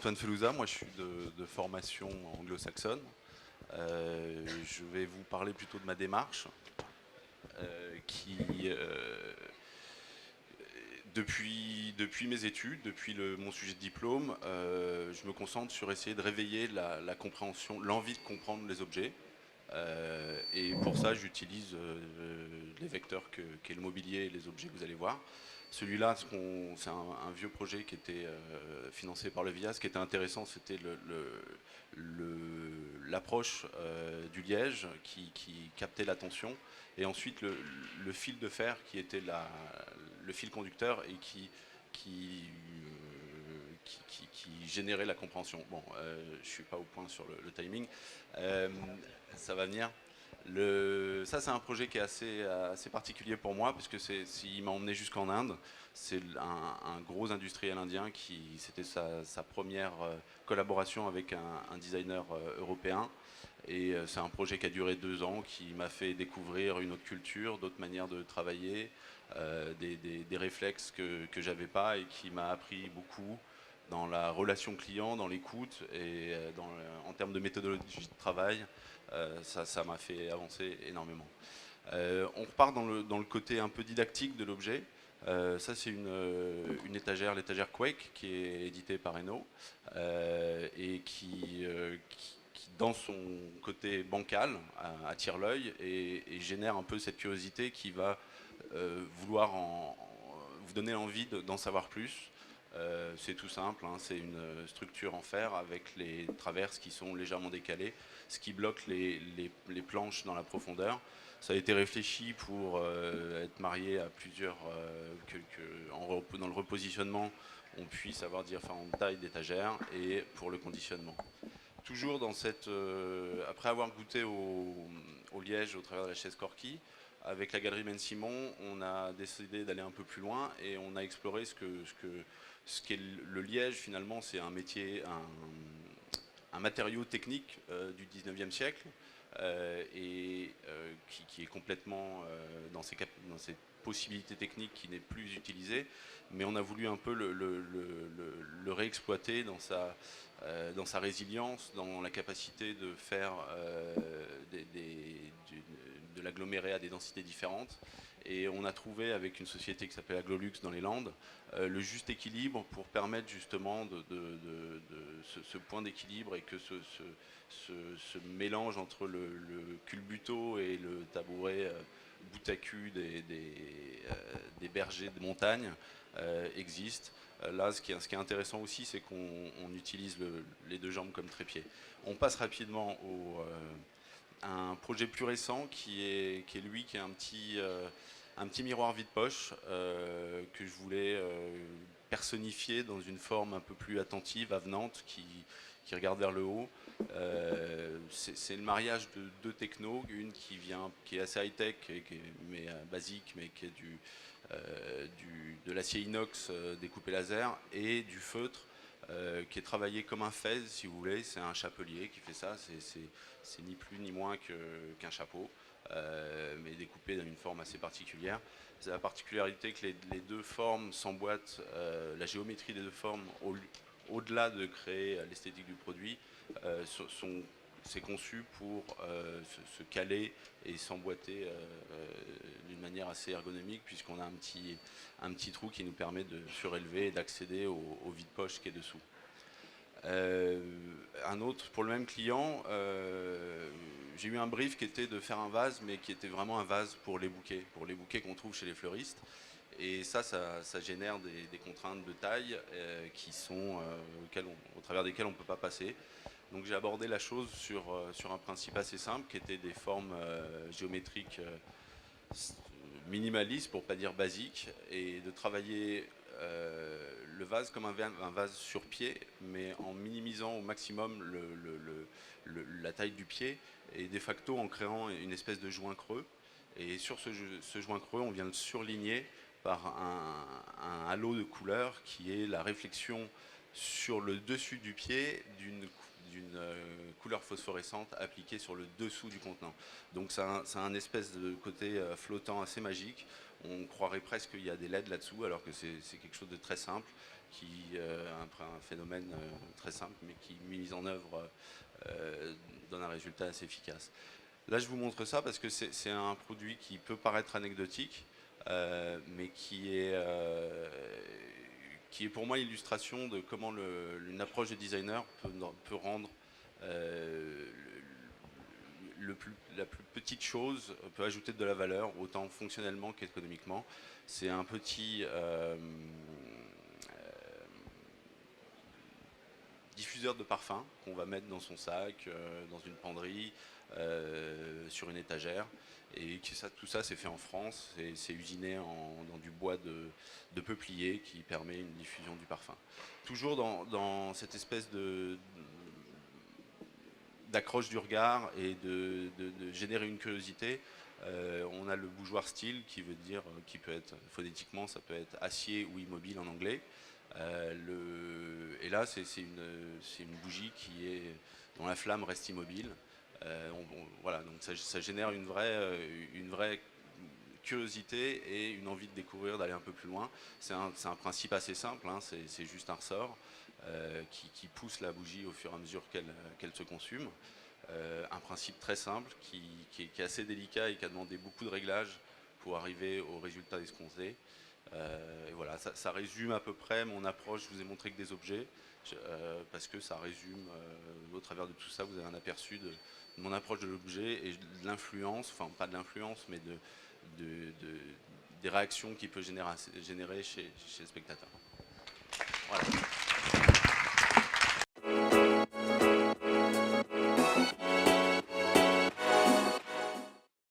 Antoine Felouza, moi je suis de formation anglo-saxonne. Je vais vous parler plutôt de ma démarche qui, depuis mes études, depuis mon sujet de diplôme, je me concentre sur essayer de réveiller la compréhension, l'envie de comprendre les objets. Et pour ça, j'utilise les vecteurs qu'est le mobilier et les objets que vous allez voir. Celui-là, c'est un vieux projet qui était financé par le VIA. Ce qui était intéressant, c'était l'approche du liège qui captait l'attention, et ensuite le fil de fer qui était le fil conducteur et qui générait la compréhension. Bon, je ne suis pas au point sur le timing. Euh, Ça va venir. Ça, c'est un projet qui est assez particulier pour moi, parce que il m'a emmené jusqu'en Inde. C'est un gros industriel indien c'était sa première collaboration avec un designer européen. Et c'est un projet qui a duré 2 ans, qui m'a fait découvrir une autre culture, d'autres manières de travailler, des réflexes que j'avais pas, et qui m'a appris beaucoup dans la relation client, dans l'écoute et en termes de méthodologie de travail. Ça m'a fait avancer énormément. On repart dans le côté un peu didactique de l'objet. Ça, c'est une étagère, l'étagère Quake, qui est éditée par Eno, et qui, dans son côté bancal, attire l'œil et génère un peu cette curiosité qui va vouloir vous donner envie d'en savoir plus. C'est tout simple, hein, c'est une structure en fer avec les traverses qui sont légèrement décalées, ce qui bloque les planches dans la profondeur. Ça a été réfléchi pour être marié à plusieurs, dans le repositionnement, on puisse avoir différentes tailles d'étagères, et pour le conditionnement. Toujours dans après avoir goûté au liège au travers de la chaise Corky, avec la galerie Ben Simon, on a décidé d'aller un peu plus loin et on a exploré ce qu'est le liège. Finalement, c'est un métier, un matériau technique du 19e siècle, et qui est complètement dans ses possibilités techniques, qui n'est plus utilisé, mais on a voulu un peu le réexploiter dans sa résilience, dans la capacité de faire de l'agglomérer à des densités différentes. Et on a trouvé, avec une société qui s'appelle Aglolux dans les Landes, le juste équilibre pour permettre justement ce point d'équilibre, et que ce mélange entre le culbuto et le tabouret bout à cul des bergers de montagne existe. Là, ce qui est intéressant aussi, c'est qu'on utilise les deux jambes comme trépied. On passe rapidement à un projet plus récent qui est un petit miroir vide-poche que je voulais personnifier dans une forme un peu plus attentive, avenante, qui regarde vers le haut. C'est le mariage de deux technos, une qui est assez high-tech, mais basique, mais qui est de l'acier inox découpé laser, et du feutre qui est travaillé comme un fez, si vous voulez. C'est un chapelier qui fait ça, c'est ni plus ni moins qu'un chapeau, mais découpé dans une forme assez particulière. C'est la particularité que les deux formes s'emboîtent, la géométrie des deux formes, au-delà de créer l'esthétique du produit, c'est conçu pour se caler et s'emboîter d'une manière assez ergonomique, puisqu'on a un petit trou qui nous permet de surélever et d'accéder au vide-poche qui est dessous. Un autre, pour le même client, j'ai eu un brief qui était de faire un vase, mais qui était vraiment un vase pour les bouquets qu'on trouve chez les fleuristes. Et ça génère des contraintes de taille au travers desquelles on ne peut pas passer. Donc j'ai abordé la chose sur un principe assez simple, qui était des formes géométriques minimalistes, pour ne pas dire basiques, et de travailler le vase comme un vase sur pied, mais en minimisant au maximum la taille du pied, et de facto en créant une espèce de joint creux. Et sur ce joint creux, on vient le surligner par un halo de couleurs qui est la réflexion sur le dessus du pied d'une couleur phosphorescente appliquée sur le dessous du contenant. Donc ça a un espèce de côté flottant assez magique, On croirait presque qu'il y a des LED là-dessous, alors que c'est quelque chose de très simple, qui un phénomène très simple, mais qui, mis en œuvre, donne un résultat assez efficace. Là, je vous montre ça parce que c'est un produit qui peut paraître anecdotique, mais qui est pour moi l'illustration de comment une approche de designer peut rendre la plus petite chose, peut ajouter de la valeur, autant fonctionnellement qu'économiquement. C'est un petit diffuseur de parfum qu'on va mettre dans son sac, dans une penderie, sur une étagère. Et tout ça, c'est fait en France, c'est usiné dans du bois de peuplier qui permet une diffusion du parfum. Toujours dans cette espèce d'accroche du regard et de générer une curiosité. On a le bougeoir style qui veut dire, qui peut être phonétiquement, ça peut être acier ou immobile en anglais. Et là, c'est une bougie dont la flamme reste immobile. Voilà, donc ça génère une vraie curiosité et une envie de découvrir, d'aller un peu plus loin. C'est un principe assez simple, hein, c'est juste un ressort qui pousse la bougie au fur et à mesure qu'elle se consume. Un principe très simple qui est assez délicat et qui a demandé beaucoup de réglages pour arriver au résultat escompté. Et voilà, ça résume à peu près mon approche. Je vous ai montré que des objets, parce que ça résume, au travers de tout ça, vous avez un aperçu de mon approche de l'objet et de l'influence, enfin pas de l'influence, mais des réactions qu'il peut générer chez le spectateur. Voilà.